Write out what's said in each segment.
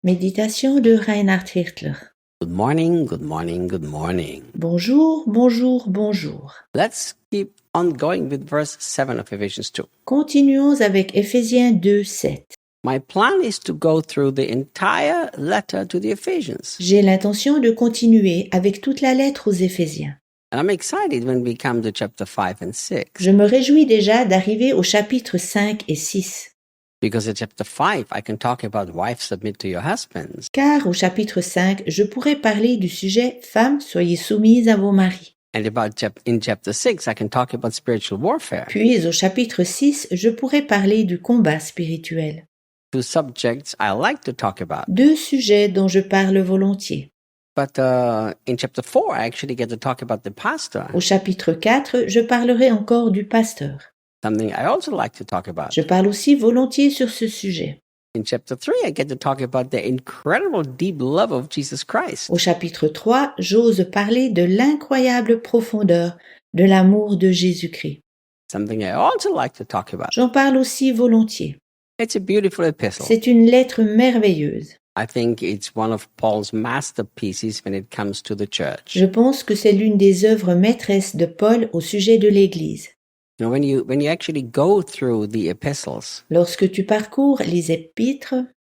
Méditation de Reinhard Hirtler. Good morning, good morning, good morning. Bonjour, bonjour, bonjour. Let's keep on going with verse 7 of Ephesians 2. Continuons avec Éphésiens 2, 7. My plan is to go through the entire letter to the Ephesians. J'ai l'intention de continuer avec toute la lettre aux Éphésiens. And I'm excited when we come to chapter 5 and 6. Je me réjouis déjà d'arriver au chapitre 5 et 6. Because in chapter 5, I can talk about wives submit to your husbands. Car au chapitre 5, je pourrais parler du sujet « Femmes, soyez soumises à vos maris ». And in chapter 6, I can talk about spiritual warfare. Puis au chapitre 6, je pourrais parler du combat spirituel. Two subjects I like to talk about. Deux sujets dont je parle volontiers. But in chapter 4, I actually get to talk about the pastor. Au chapitre 4, je parlerai encore du pasteur. Something I also like to talk about. Je parle aussi volontiers sur ce sujet. In chapter 3, I get to talk about the incredible deep love of Jesus Christ. Au chapitre 3, j'ose parler de l'incroyable profondeur de l'amour de Jésus-Christ. Something I also like to talk about. J'en parle aussi volontiers. It's a beautiful epistle. C'est une lettre merveilleuse. I think it's one of Paul's masterpieces when it comes to the church. Je pense que c'est l'une des œuvres maîtresses de Paul au sujet de l'Église. You know, when you actually go through the epistles, Lorsque tu parcours les épîtres,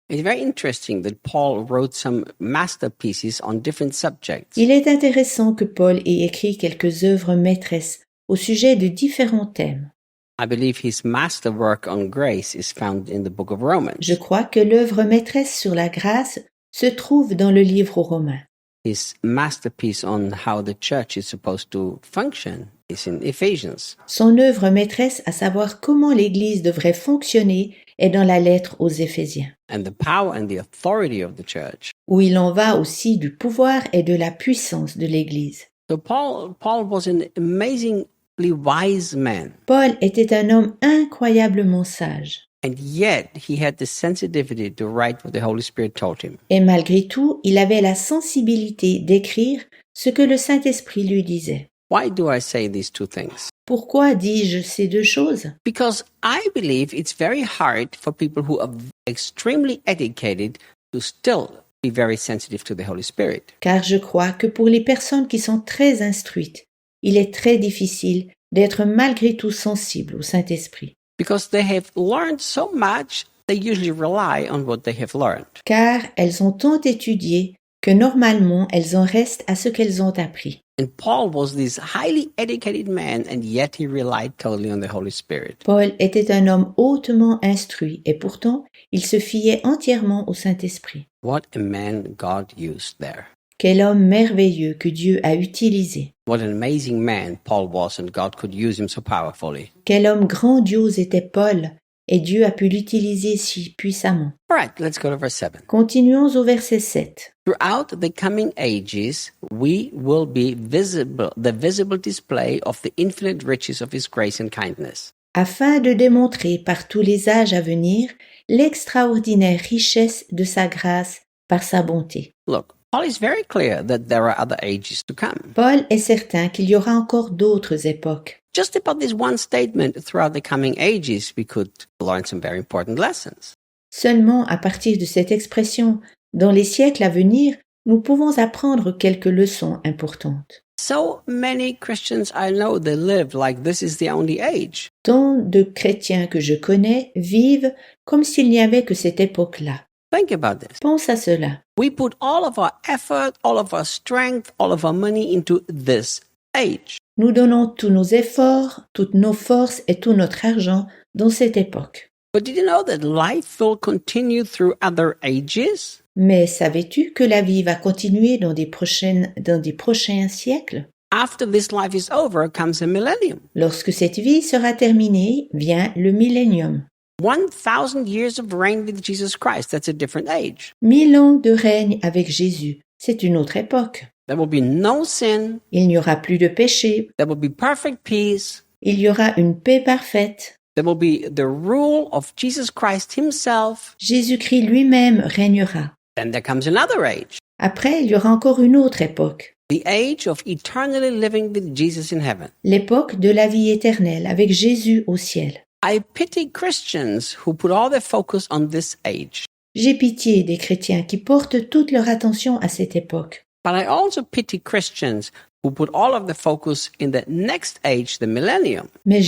it's very interesting that Paul wrote some masterpieces on different subjects. il est intéressant que Paul ait écrit quelques œuvres maîtresses au sujet de différents thèmes. I believe his masterwork on grace is found in the book of Romans. Je crois que l'œuvre maîtresse sur la grâce se trouve dans le livre aux Romains. His masterpiece on how the church is supposed to function is in Ephesians. Son œuvre maîtresse à savoir comment l'Église devrait fonctionner est dans la lettre aux Éphésiens, And the power and the authority of the church. où il en va aussi du pouvoir et de la puissance de l'Église. So Paul was an amazingly wise man. Paul était un homme incroyablement sage. And yet, he had the sensitivity to write what the Holy Spirit told him. Et malgré tout, il avait la sensibilité d'écrire ce que le Saint-Esprit lui disait. Why do I say these two things? Pourquoi dis-je ces deux choses? Because I believe it's very hard for people who are extremely educated to still be very sensitive to the Holy Spirit. Car je crois que pour les personnes qui sont très instruites, il est très difficile d'être malgré tout sensible au Saint-Esprit. Because they have learned so much, they usually rely on what they have learned. Car elles ont tant étudié que normalement elles en restent à ce qu'elles ont appris. And Paul was this highly educated man, and yet he relied totally on the Holy Spirit. Paul était un homme hautement instruit et pourtant il se fiait entièrement au Saint-Esprit. What a man God used there. Quel homme merveilleux que Dieu a utilisé. What an amazing man Paul was, and God could use him so powerfully. Quel homme grandiose était Paul et Dieu a pu l'utiliser si puissamment. All right, let's go to verse 7. Continuons au verset 7. Throughout the coming ages, we will be the visible display of the infinite riches of his grace and kindness. Afin de démontrer par tous les âges à venir l'extraordinaire richesse de sa grâce par sa bonté. Look, Paul is very clear that there are other ages to come. Paul est certain qu'il y aura encore d'autres époques. Just about this one statement, throughout the coming ages, we could learn some very important lessons. Seulement à partir de cette expression, dans les siècles à venir, nous pouvons apprendre quelques leçons importantes. So many Christians I know, they live like this is the only age. Tant de chrétiens que je connais vivent comme s'il n'y avait que cette époque-là. Think about this. Pense à cela. We put all of our effort, all of our strength, all of our money into this age. Nous donnons tous nos efforts, toutes nos forces et tout notre argent dans cette époque. But did you know that life will continue through other ages? Mais savais-tu que la vie va continuer dans des prochains siècles? After this life is over comes a millennium. Lorsque cette vie sera terminée, vient le millénium. 1,000 years of reign with Jesus Christ, that's a different age. 1000 ans de règne avec Jésus, c'est une autre époque. There will be no sin. Il n'y aura plus de péché. There will be perfect peace. Il y aura une paix parfaite. There will be the rule of Jesus Christ himself. Jésus-Christ lui-même régnera. Then there comes another age. Après, il y aura encore une autre époque. The age of eternally living with Jesus in heaven. L'époque de la vie éternelle avec Jésus au ciel. I pity Christians who put all their focus on this age. J'ai pitié des chrétiens qui portent toute leur attention à cette époque. But I also pity Christians who put all of the focus in the next age, the millennium. Mais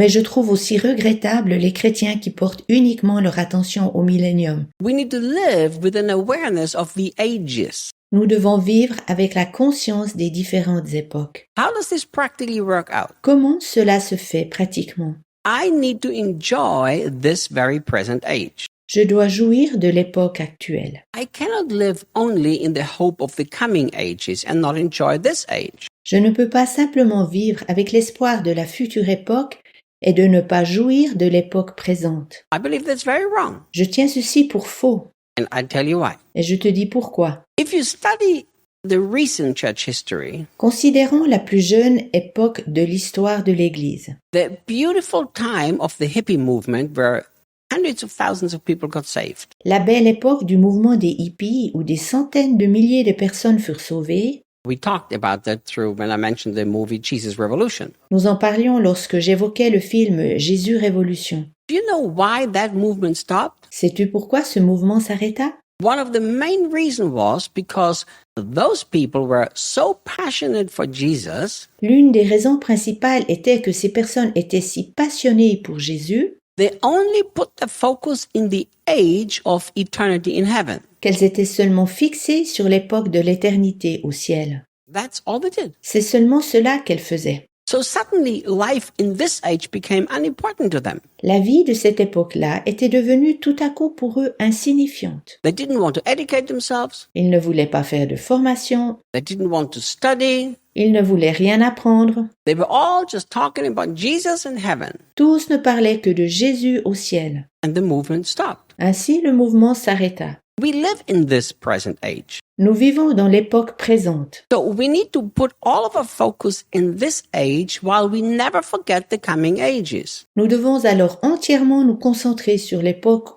je trouve aussi regrettable les chrétiens qui portent uniquement leur attention au millénium. We need to live with an awareness of the ages. Nous devons vivre avec la conscience des différentes époques. How does this practically work out? Comment cela se fait pratiquement? I need to enjoy this very present age. Je dois jouir de l'époque actuelle. I cannot live only in the hope of the coming ages and not enjoy this age. Je ne peux pas simplement vivre avec l'espoir de la future époque et de ne pas jouir de l'époque présente. I believe that's very wrong. Je tiens ceci pour faux, And I tell you why. et je te dis pourquoi. If you study the recent church history, Considérons la plus jeune époque de l'histoire de l'Église. the beautiful time of the hippie movement where hundreds of thousands of people got saved. La belle époque du mouvement des hippies où des centaines de milliers de personnes furent sauvées. We talked about that through when I mentioned the movie Jesus Revolution. Nous en parlions lorsque j'évoquais le film Jésus Révolution. Do you know why that movement stopped? Sais-tu pourquoi ce mouvement s'arrêta? One of the main reasons was because those people were so passionate for Jesus, L'une des raisons principales était que ces personnes étaient si passionnées pour Jésus they only put the focus in the age of eternity in heaven. qu'elles étaient seulement fixées sur l'époque de l'éternité au ciel. That's all they did. C'est seulement cela qu'elles faisaient. So suddenly life in this age became unimportant to them. La vie de cette époque-là était devenue tout à coup pour eux insignifiante. They didn't want to educate themselves. Ils ne voulaient pas faire de formation, They didn't want to study. ils ne voulaient rien apprendre. They were all just talking about Jesus in heaven. Tous ne parlaient que de Jésus au ciel. And the movement stopped. Ainsi, le mouvement s'arrêta. We live in this present age. Nous vivons dans l'époque présente. So we need to put all of our focus in this age while we never forget the coming ages. Nous devons alors entièrement nous concentrer sur l'époque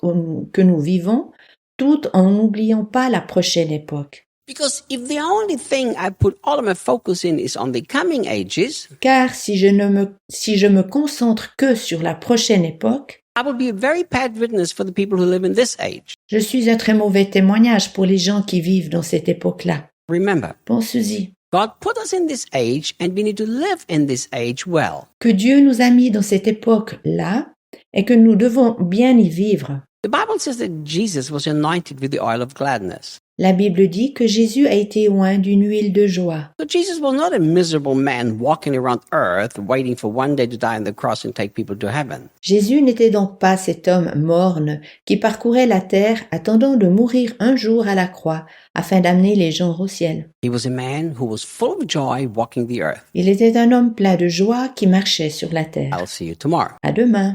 que nous vivons, tout en n'oubliant pas la prochaine époque. Because if the only thing I put all of my focus in is on the coming ages, Car si je me concentre que sur la prochaine époque, I will be a very bad witness for the people who live in this age. je suis un très mauvais témoignage pour les gens qui vivent dans cette époque-là. Remember, Pensez-y. God put us in this age and we need to live in this age well. Que Dieu nous a mis dans cette époque-là et que nous devons bien y vivre. The Bible says that Jesus was anointed with the oil of gladness. La Bible dit que Jésus a été oint d'une huile de joie. So Jesus was not a miserable man walking around earth waiting for one day to die on the cross and take people to heaven. Jésus n'était donc pas cet homme morne qui parcourait la terre attendant de mourir un jour à la croix afin d'amener les gens au ciel. He was a man who was full of joy walking the earth. Il était un homme plein de joie qui marchait sur la terre. I'll see you tomorrow. À demain.